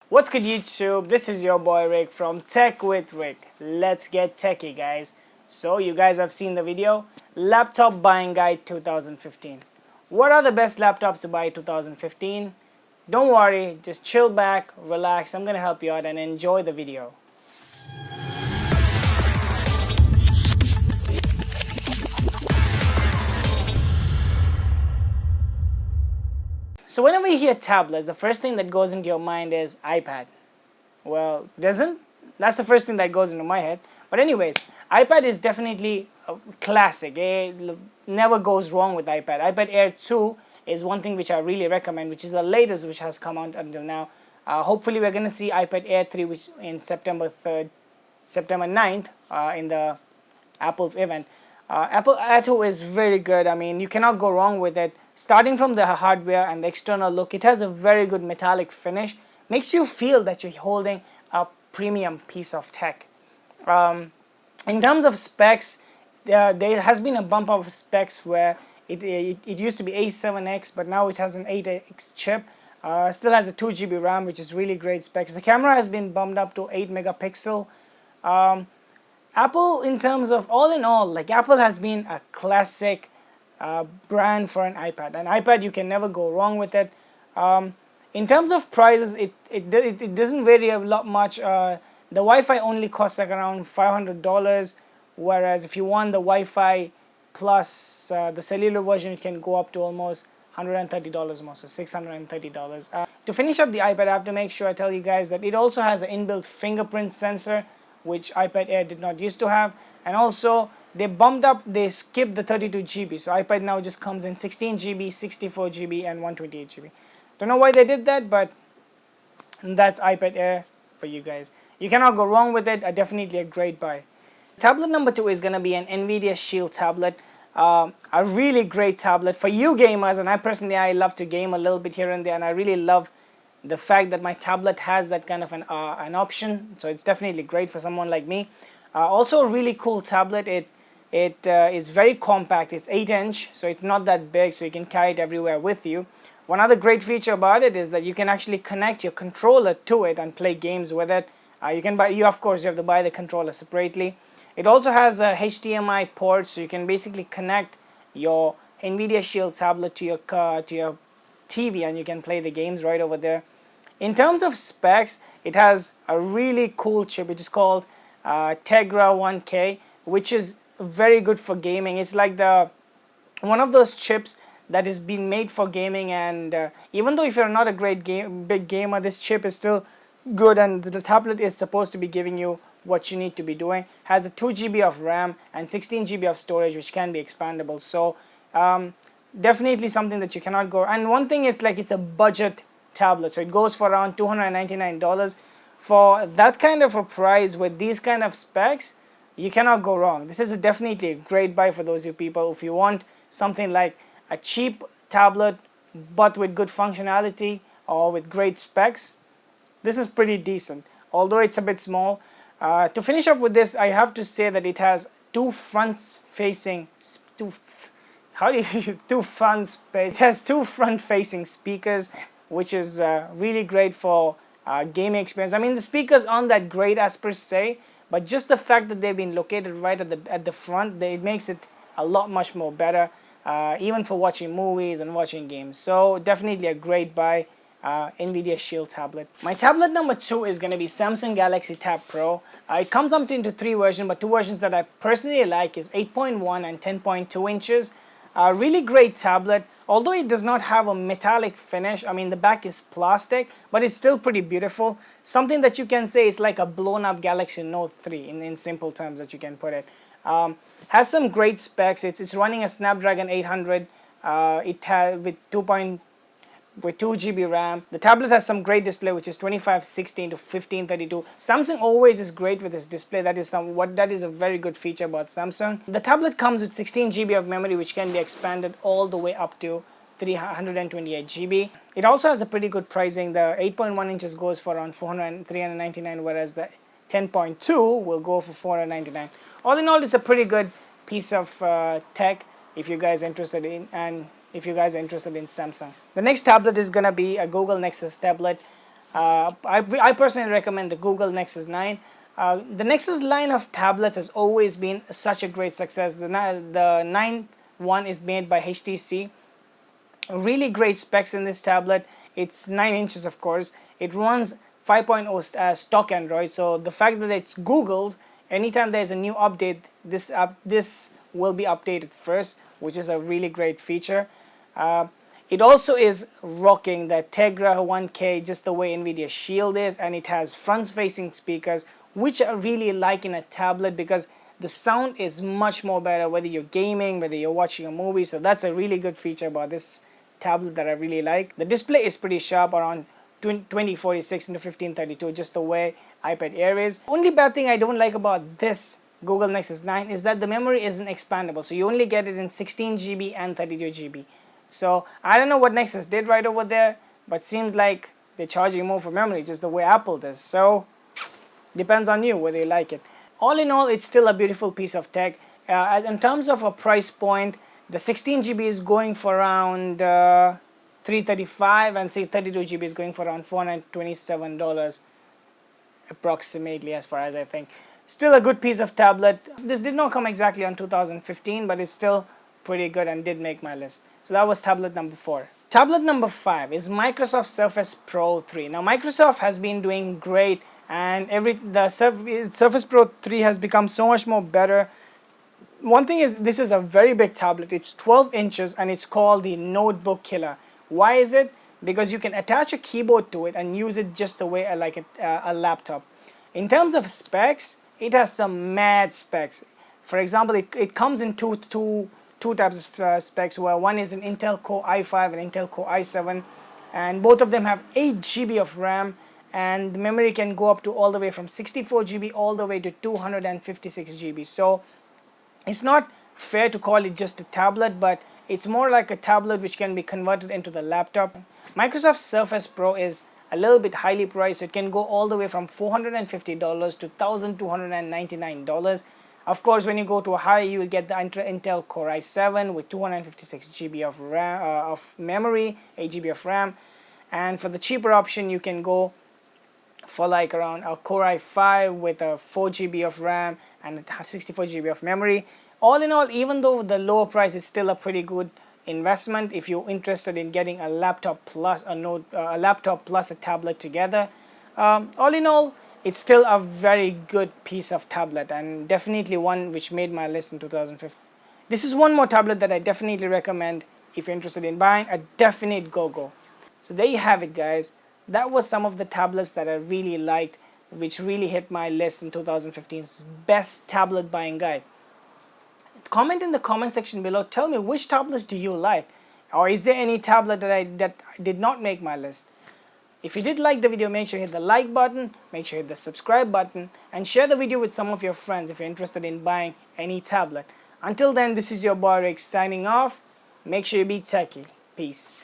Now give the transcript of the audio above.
What's good YouTube? This is your boy Rick from Tech with Rick. Let's get techie guys. So you guys have seen the video, Laptop Buying Guide 2015. What are the best laptops to buy 2015? Don't worry, just chill back, relax, I'm gonna help you out and enjoy the video. So whenever you hear tablets, the first thing that goes into your mind is iPad. Well, doesn't? That's the first thing that goes into my head. But anyways, iPad is definitely a classic. It never goes wrong with iPad. iPad Air 2 is one thing which I really recommend, which is the latest which has come out until now. Hopefully we're going to see iPad Air 3 which in September 9th in the Apple's event. Apple Air 2 is very good. I mean, you cannot go wrong with it. Starting from the hardware and the external look, it has a very good metallic finish. Makes you feel that you're holding a premium piece of tech. In terms of specs, there has been a bump of specs where it used to be A7X, but now it has an 8X chip. Still has a 2GB RAM, which is really great specs. The camera has been bumped up to 8 megapixel. Apple, in terms of all in all, like Apple has been a classic brand for an iPad. An iPad, you can never go wrong with it. In terms of prices, it doesn't vary a lot much. The Wi-Fi only costs like around $500, whereas if you want the Wi-Fi plus the cellular version, it can go up to almost $130 more, so $630. To finish up the iPad, I have to make sure I tell you guys that it also has an inbuilt fingerprint sensor, which iPad Air did not used to have, and also they skipped the 32GB, so iPad now just comes in 16GB, 64GB, and 128GB. Don't know why they did that, but that's iPad Air for you guys. You cannot go wrong with it. Definitely a great buy. Tablet number 2 is going to be an Nvidia Shield tablet. A really great tablet for you gamers, and I love to game a little bit here and there, and I really love the fact that my tablet has that kind of an option, so it's definitely great for someone like me. Also a really cool tablet. It is very compact. It's 8-inch, so it's not that big, so you can carry it everywhere with you. One other great feature about it is that you can actually connect your controller to it and play games with it. Of course, you have to buy the controller separately. It also has a HDMI port, so you can basically connect your Nvidia Shield tablet to your TV, and you can play the games right over there. In terms of specs, it has a really cool chip which is called Tegra 1K, which is very good for gaming. It's like one of those chips that is being made for gaming, and even though if you're not a big gamer, this chip is still good, and the tablet is supposed to be giving you what you need to be doing. Has a 2GB of RAM and 16GB of storage, which can be expandable. So definitely something that you cannot go. And one thing is, like, it's a budget tablet, so it goes for around $299. For that kind of a price with these kind of specs, you cannot go wrong. This is definitely a great buy for those of you people if you want something like a cheap tablet but with good functionality or with great specs. This is pretty decent, although it's a bit small. To finish up with this, I have to say that it has two front-facing speakers, which is really great for gaming experience. I mean, the speakers aren't that great as per se, but just the fact that they've been located right at the front, it makes it a lot much more better, even for watching movies and watching games. So definitely a great buy. Nvidia Shield tablet. My tablet number 2 is going to be Samsung Galaxy Tab Pro. It comes up into 3 versions, but 2 versions that I personally like is 8.1 and 10.2 inches. Really great tablet, although it does not have a metallic finish. I mean, the back is plastic, but it's still pretty beautiful. Something that you can say is like a blown up Galaxy Note 3 in simple terms that you can put it. Has some great specs. It's running a Snapdragon 800. It has with 2GB RAM. The tablet has some great display, which is 2516 to 1532. Samsung always is great with this display. That is a very good feature about Samsung. The tablet comes with 16GB of memory, which can be expanded all the way up to 328GB. It also has a pretty good pricing. The 8.1 inches goes for around $399, whereas the 10.2 will go for $499. All in all, it's a pretty good piece of tech if you guys are interested in Samsung. The next tablet is gonna be a Google Nexus tablet. I personally recommend the Google Nexus 9. The Nexus line of tablets has always been such a great success. The 9th one is made by HTC. Really great specs in this tablet. It's 9 inches, of course. It runs 5.0 stock Android, so the fact that it's Google's, anytime there's a new update, this will be updated first, which is a really great feature. It also is rocking the Tegra 1K just the way Nvidia Shield is, and it has front-facing speakers, which I really like in a tablet because the sound is much more better whether you're gaming, whether you're watching a movie. So that's a really good feature about this tablet that I really like. The display is pretty sharp, around 2046 into 1532, just the way iPad Air is. Only bad thing I don't like about this Google Nexus 9 is that the memory isn't expandable, so you only get it in 16 GB and 32 GB. So I don't know what Nexus did right over there, but seems like they're charging more for memory, just the way Apple does. So depends on you whether you like it. All in all, it's still a beautiful piece of tech. In terms of a price point, the 16 GB is going for around $335, and say 32 GB is going for around $427 approximately, as far as I think. Still a good piece of tablet. This did not come exactly on 2015, but it's still pretty good and did make my list. So that was tablet number 4. Tablet number 5 is Microsoft Surface Pro 3. Now Microsoft has been doing great, and the Surface Pro 3 has become so much more better. One thing is, this is a very big tablet. It's 12 inches and it's called the Notebook Killer. Why is it? Because you can attach a keyboard to it and use it just the way like a laptop. In terms of specs, it has some mad specs. For example, it comes in two types of specs, where one is an Intel Core i5 and Intel Core i7, and both of them have 8 GB of RAM, and the memory can go up to all the way from 64 GB all the way to 256 GB. So it's not fair to call it just a tablet, but it's more like a tablet which can be converted into the laptop. Microsoft Surface Pro is a little bit highly priced. It can go all the way from $450 to $1,299. Of course, when you go to a high, you will get the Intel Core i7 with 256 GB of RAM, of memory, 8 GB of RAM. And for the cheaper option, you can go for like around a Core i5 with a 4 GB of RAM and 64 GB of memory. All in all, even though the lower price is still a pretty good investment if you're interested in getting a laptop plus a tablet together. All in all, it's still a very good piece of tablet, and definitely one which made my list in 2015. This is one more tablet that I definitely recommend if you're interested in buying, a definite go-go. So there you have it, guys. That was some of the tablets that I really liked, which really hit my list in 2015's best tablet buying guide. Comment in the comment section below. Tell me, which tablets do you like, or is there any tablet that did not make my list? If you did like the video, make sure you hit the like button, make sure you hit the subscribe button, and share the video with some of your friends if you're interested in buying any tablet. Until then, this is your boy Rick signing off. Make sure you be techie. Peace.